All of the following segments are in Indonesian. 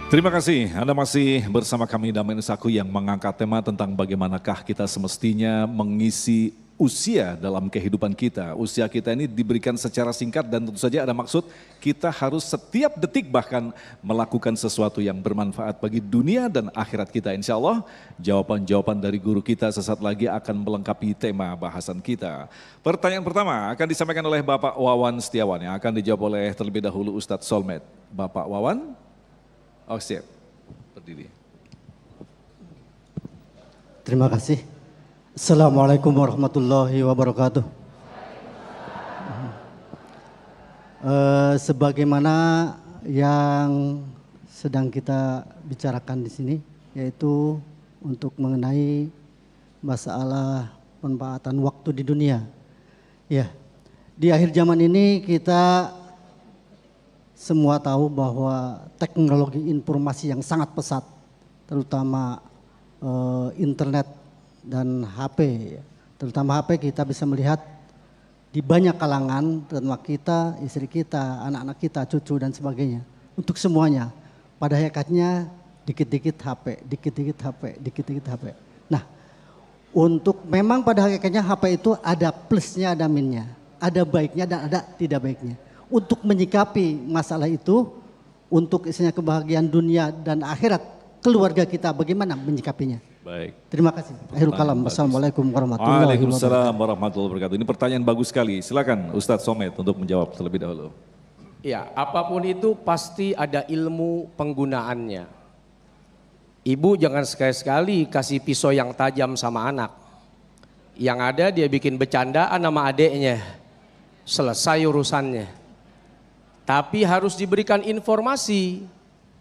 Terima kasih, Anda masih bersama kami Damai Nusaku yang mengangkat tema tentang bagaimanakah kita semestinya mengisi usia dalam kehidupan kita. Usia kita ini diberikan secara singkat dan tentu saja ada maksud kita harus setiap detik bahkan melakukan sesuatu yang bermanfaat bagi dunia dan akhirat kita. Insya Allah jawaban-jawaban dari guru kita sesaat lagi akan melengkapi tema bahasan kita. Pertanyaan pertama akan disampaikan oleh Bapak Wawan Setiawan yang akan dijawab oleh terlebih dahulu Ustadz Solmed. Bapak Wawan. Oh siap, berdiri. Terima kasih. Assalamualaikum warahmatullahi wabarakatuh. Sebagaimana yang sedang kita bicarakan di sini, yaitu untuk mengenai masalah pemanfaatan waktu di dunia. Ya, di akhir zaman ini kita semua tahu bahwa teknologi informasi yang sangat pesat, terutama internet dan HP, terutama HP kita bisa melihat di banyak kalangan, terutama kita, istri kita, anak-anak kita, cucu dan sebagainya. Untuk semuanya, pada hakikatnya dikit-dikit HP, dikit-dikit HP, dikit-dikit HP. Nah, untuk memang pada hakikatnya HP itu ada plusnya, ada minusnya, ada baiknya dan ada tidak baiknya. Untuk menyikapi masalah itu, untuk isinya kebahagiaan dunia dan akhirat keluarga kita, bagaimana menyikapinya? Baik. Terima kasih. Akhirul kalam. Wassalamualaikum warahmatullahi wabarakatuh. Waalaikumsalam warahmatullahi wabarakatuh. Ini pertanyaan bagus sekali. Silakan Ustadz Somad untuk menjawab terlebih dahulu. Ya, apapun itu pasti ada ilmu penggunaannya. Ibu jangan sekali-sekali kasih pisau yang tajam sama anak. Yang ada dia bikin bercandaan sama adeknya. Selesai urusannya. Tapi harus diberikan informasi,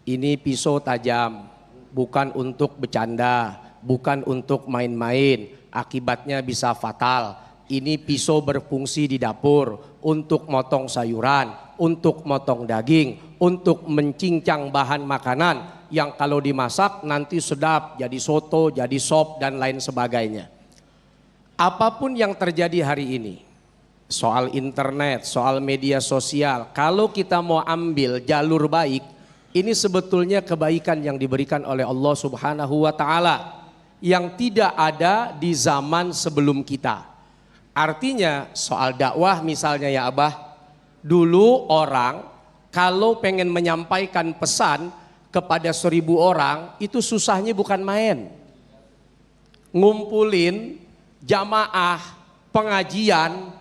ini pisau tajam, bukan untuk bercanda, bukan untuk main-main, akibatnya bisa fatal. Ini pisau berfungsi di dapur untuk motong sayuran, untuk motong daging, untuk mencincang bahan makanan yang kalau dimasak nanti sedap, jadi soto, jadi sop dan lain sebagainya. Apapun yang terjadi hari ini, soal internet, soal media sosial, kalau kita mau ambil jalur baik, ini sebetulnya kebaikan yang diberikan oleh Allah Subhanahu wa Ta'ala yang tidak ada di zaman sebelum kita. Artinya soal dakwah misalnya ya Abah, dulu orang kalau pengen menyampaikan pesan kepada 1000 orang itu susahnya bukan main. Ngumpulin jamaah pengajian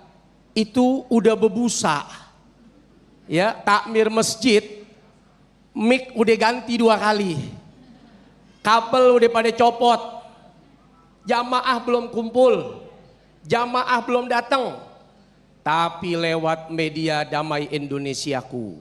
itu udah bebusa, ya takmir masjid, mic udah ganti 2 kali, kabel udah pada copot, jamaah belum kumpul, jamaah belum datang, tapi lewat media Damai Indonesiaku,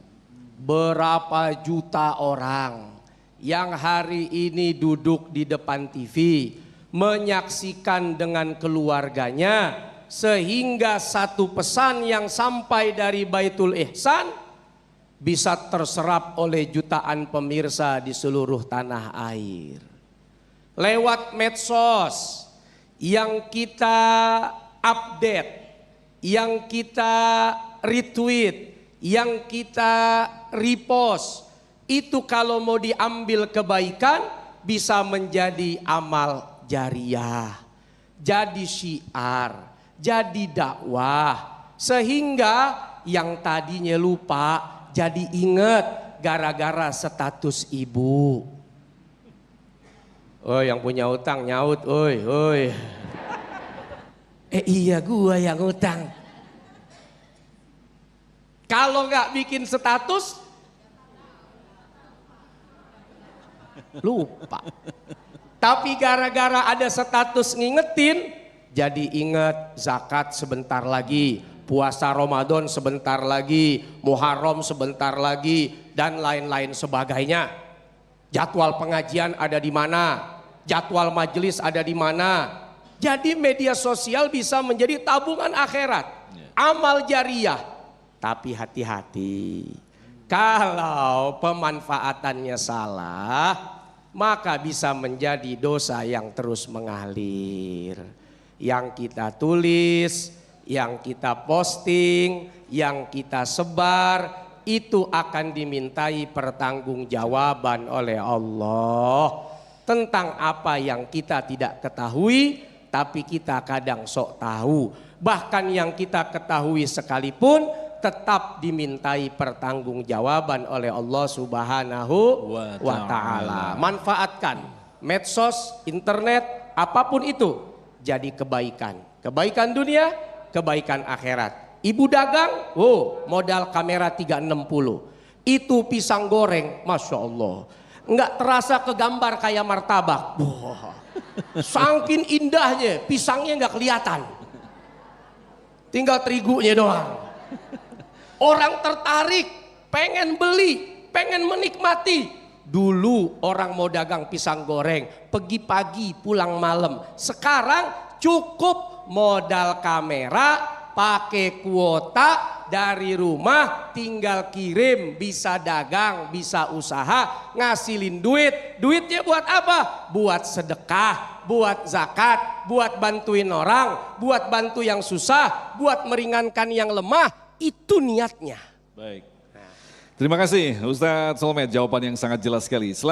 berapa juta orang yang hari ini duduk di depan TV, menyaksikan dengan keluarganya, sehingga satu pesan yang sampai dari Baitul Ihsan bisa terserap oleh jutaan pemirsa di seluruh tanah air. Lewat medsos yang kita update, yang kita retweet, yang kita repost, itu kalau mau diambil kebaikan bisa menjadi amal jariah, jadi syiar, jadi dakwah, sehingga yang tadinya lupa jadi ingat gara-gara status ibu. Oh, yang punya utang nyaut, oi. Iya gua yang utang. Kalau nggak bikin status, lupa. Tapi gara-gara ada status ngingetin, jadi ingat zakat sebentar lagi, puasa Ramadan sebentar lagi, Muharram sebentar lagi, dan lain-lain sebagainya. Jadwal pengajian ada di mana, jadwal majelis ada di mana. Jadi media sosial bisa menjadi tabungan akhirat, amal jariah. Tapi hati-hati, kalau pemanfaatannya salah, maka bisa menjadi dosa yang terus mengalir. Yang kita tulis, yang kita posting, yang kita sebar, itu akan dimintai pertanggungjawaban oleh Allah tentang apa yang kita tidak ketahui, tapi kita kadang sok tahu. Bahkan yang kita ketahui sekalipun tetap dimintai pertanggungjawaban oleh Allah Subhanahu wa Ta'ala. Manfaatkan medsos, internet, apapun itu jadi kebaikan. Kebaikan dunia, kebaikan akhirat. Ibu dagang, modal kamera 360. Itu pisang goreng, Masya Allah. Nggak terasa kegambar kayak martabak. Wah, saking indahnya, pisangnya nggak kelihatan. Tinggal terigunya doang. Orang tertarik, pengen beli, pengen menikmati. Dulu orang mau dagang pisang goreng, pergi pagi pulang malam. Sekarang cukup modal kamera, pakai kuota dari rumah, tinggal kirim, bisa dagang, bisa usaha, ngasilin duit. Duitnya buat apa? Buat sedekah, buat zakat, buat bantuin orang, buat bantu yang susah, buat meringankan yang lemah. Itu niatnya. Baik. Terima kasih Ustadz Solmed, jawaban yang sangat jelas sekali.